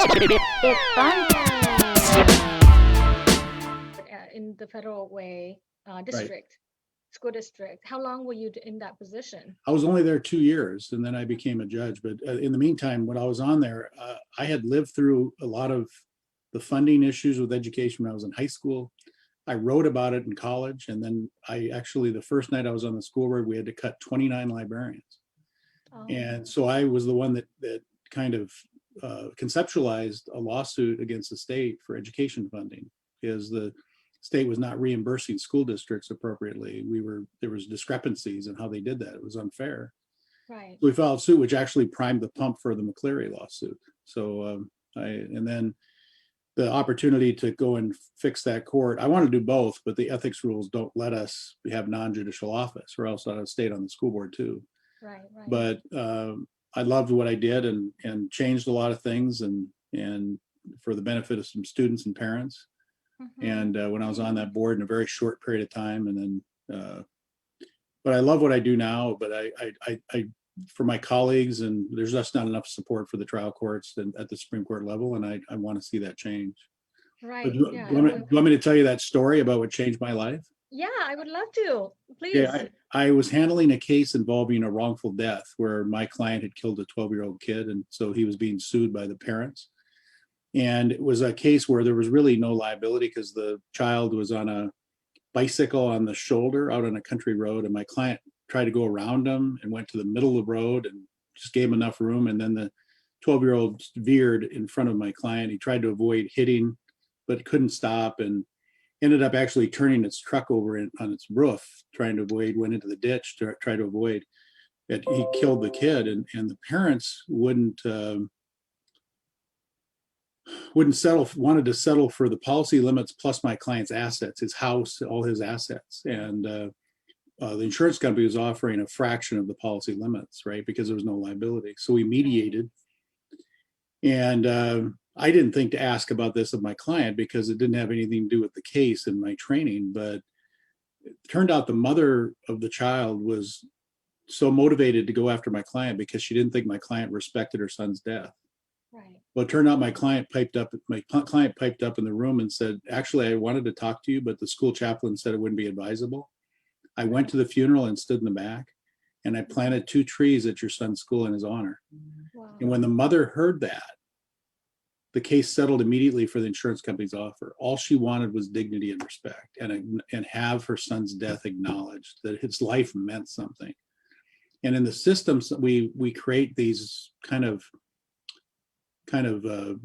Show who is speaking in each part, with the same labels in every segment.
Speaker 1: It's fun. In the Federal Way
Speaker 2: Right.
Speaker 1: district, school district. How long were you in that position?
Speaker 2: I was only there 2 years and then I became a judge. But in the meantime, when I was on there, I had lived through a lot of the funding issues with education when I was in high school. I wrote about it in college. And then I actually, the first night I was on the school board, we had to cut 29 librarians.
Speaker 1: Oh,
Speaker 2: And so I was the one that kind of conceptualized a lawsuit against the state for education funding, because the state was not reimbursing school districts appropriately. There was discrepancies in how they did that. It was unfair.
Speaker 1: right.
Speaker 2: So we filed suit, which actually primed the pump for the McCleary lawsuit. So and then the opportunity to go and fix that court. I want to do both, but the ethics rules don't let us have non-judicial office, or else I'd have stayed on the school board too.
Speaker 1: Right, right.
Speaker 2: But I loved what I did and changed a lot of things and for the benefit of some students and parents.
Speaker 1: Mhm.
Speaker 2: And when I was on that board in a very short period of time, and then, but I love what I do now. But I for my colleagues, and there's just not enough support for the trial courts and at the Supreme Court level, and I want to see that change. But
Speaker 1: Right,
Speaker 2: do
Speaker 1: yeah.
Speaker 2: you want me to tell you that story about what changed my life?
Speaker 1: Yeah, I would love to.
Speaker 2: Yeah,
Speaker 1: Please.
Speaker 2: I was handling a case involving a wrongful death where my client had killed a 12-year-old kid, and so he was being sued by the parents. And it was a case where there was really no liability because the child was on a bicycle on the shoulder out on a country road, and my client tried to go around him and went to the middle of the road and just gave him enough room. And then the 12-year-old veered in front of my client. He tried to avoid hitting, but couldn't stop, and ended up actually turning its truck over on its roof, trying to avoid, went into the ditch to try to avoid it. He killed the kid, and the parents wouldn't settle, wanted to settle for the policy limits plus my client's assets, his house, all his assets. And the insurance company was offering a fraction of the policy limits, right? Because there was no liability. So we mediated. And I didn't think to ask about this of my client because it didn't have anything to do with the case and my training. But it turned out the mother of the child was so motivated to go after my client because she didn't think my client respected her son's death.
Speaker 1: Right.
Speaker 2: Well, it turned out my client piped up in the room and said, actually, I wanted to talk to you, but the school chaplain said it wouldn't be advisable. I went to the funeral and stood in the back, and I planted 2 trees at your son's school in his honor.
Speaker 1: Wow.
Speaker 2: And when the mother heard that, the case settled immediately for the insurance company's offer. All she wanted was dignity and respect, and have her son's death acknowledged, that his life meant something. And in the systems, we create these kind of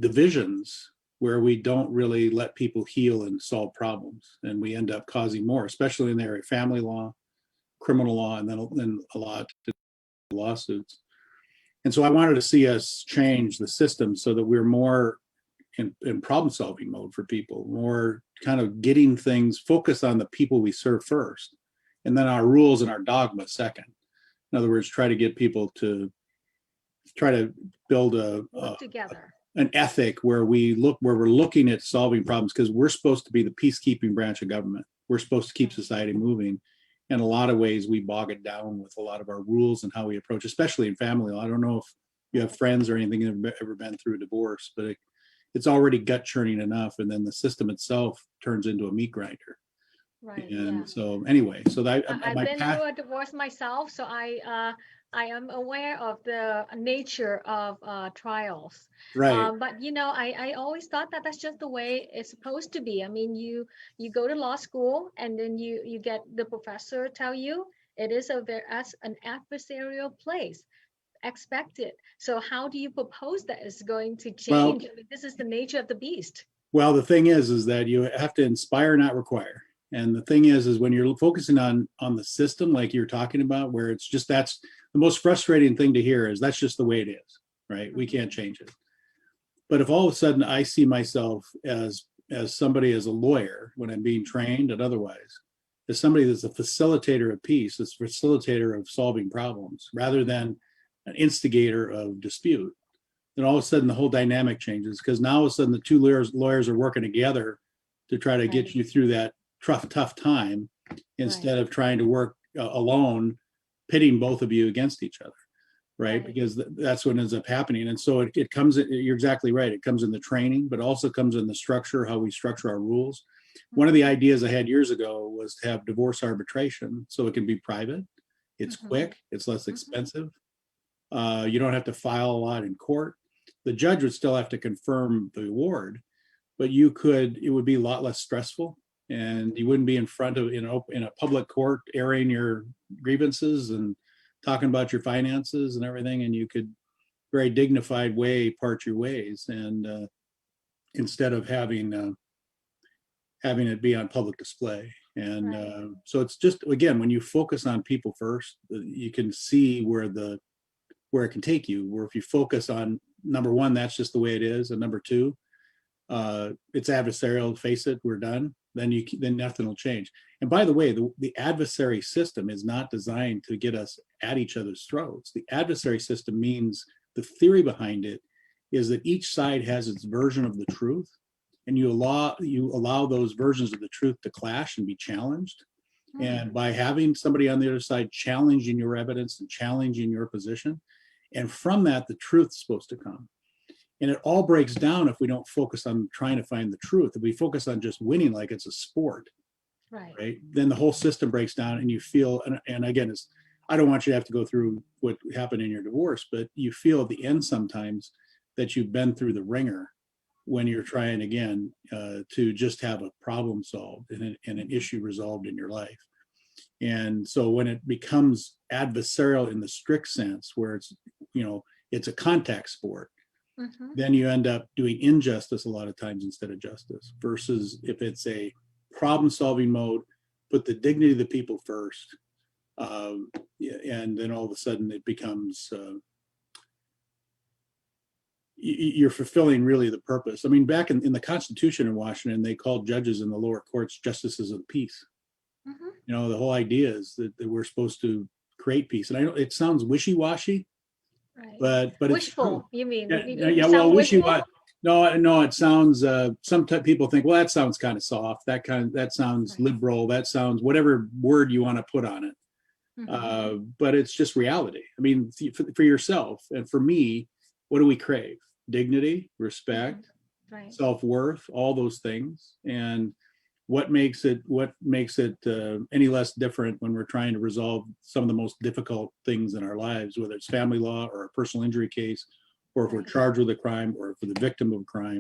Speaker 2: divisions where we don't really let people heal and solve problems, and we end up causing more, especially in the area of family law, criminal law, and then a lot of lawsuits. And so I wanted to see us change the system so that we're more in problem solving mode for people, more kind of getting things focused on the people we serve first, and then our rules and our dogma second. In other words, try to get people to try to build
Speaker 1: Work together.
Speaker 2: an ethic where we're looking at solving problems, because we're supposed to be the peacekeeping branch of government. We're supposed to keep society moving. In a lot of ways, we bog it down with a lot of our rules and how we approach, especially in family law. I don't know if you have friends or anything that have ever been through a divorce, but it's already gut churning enough, and then the system itself turns into a meat grinder.
Speaker 1: Right.
Speaker 2: And
Speaker 1: Yeah.
Speaker 2: so anyway, so that
Speaker 1: I've
Speaker 2: my
Speaker 1: been
Speaker 2: path.
Speaker 1: through a divorce myself, so I am aware of the nature of trials.
Speaker 2: Right.
Speaker 1: But I always thought that that's just the way it's supposed to be. I mean, you go to law school, and then you get the professor tell you it is as an adversarial place. Expect it. So how do you propose that is going to
Speaker 2: Well,
Speaker 1: change? I mean, this is the nature of the beast.
Speaker 2: Well, the thing is that you have to inspire, not require. And the thing is when you're focusing on the system, like you're talking about, where it's just, that's the most frustrating thing to hear, is that's just the way it is, right? We can't change it. But if all of a sudden I see myself as somebody, as a lawyer, when I'm being trained and otherwise, as somebody that's a facilitator of peace, as a facilitator of solving problems, rather than an instigator of dispute, then all of a sudden the whole dynamic changes, because now all of a sudden the two lawyers are working together to try to get
Speaker 1: Right.
Speaker 2: you through that tough time, instead
Speaker 1: Right.
Speaker 2: of trying to work alone, pitting both of you against each other, right?
Speaker 1: Right.
Speaker 2: Because that's what ends up happening. And so it comes, you're exactly right. It comes in the training, but also comes in the structure, how we structure our rules. One of the ideas I had years ago was to have divorce arbitration so it can be private. It's quick, it's less expensive. You don't have to file a lot in court. The judge would still have to confirm the award, but it would be a lot less stressful, and you wouldn't be in front of, in a public court airing your grievances and talking about your finances and everything, and you could very dignified way part your ways, and instead of having it be on public display. And
Speaker 1: Right.
Speaker 2: So it's just, again, when you focus on people first, you can see where it can take you. Where if you focus on number one, that's just the way it is, and number two, it's adversarial. Face it, we're done. Then nothing will change. And by the way, the adversary system is not designed to get us at each other's throats. The adversary system means, the theory behind it is that each side has its version of the truth, and you allow those versions of the truth to clash and be challenged. And by having somebody on the other side challenging your evidence and challenging your position, and from that, the truth's supposed to come. And it all breaks down if we don't focus on trying to find the truth. If we focus on just winning like it's a sport, right? Then the whole system breaks down, and you feel, and again, I don't want you to have to go through what happened in your divorce, but you feel at the end sometimes that you've been through the ringer when you're trying again to just have a problem solved and an issue resolved in your life. And so when it becomes adversarial in the strict sense, where it's a contact sport, then you end up doing injustice a lot of times instead of justice, versus if it's a problem solving mode, put the dignity of the people first. And then all of a sudden it becomes, you're fulfilling really the purpose. I mean, back in the Constitution in Washington, they called judges in the lower courts justices of the peace. The whole idea is that we're supposed to create peace. And I know it sounds wishy-washy,
Speaker 1: Right.
Speaker 2: but
Speaker 1: Wishful,
Speaker 2: it's
Speaker 1: you mean?
Speaker 2: yeah, well,
Speaker 1: Sound
Speaker 2: wishy-washy.
Speaker 1: wishful?
Speaker 2: No, it sounds, people think, well, that sounds kind of soft. That sounds
Speaker 1: Right.
Speaker 2: liberal. That sounds whatever word you want to put on it. But it's just reality. I mean, for yourself and for me, what do we crave? Dignity, respect,
Speaker 1: Right.
Speaker 2: self-worth, all those things. And what makes it any less different when we're trying to resolve some of the most difficult things in our lives, whether it's family law or a personal injury case, or if we're charged with a crime, or if we're the victim of a crime.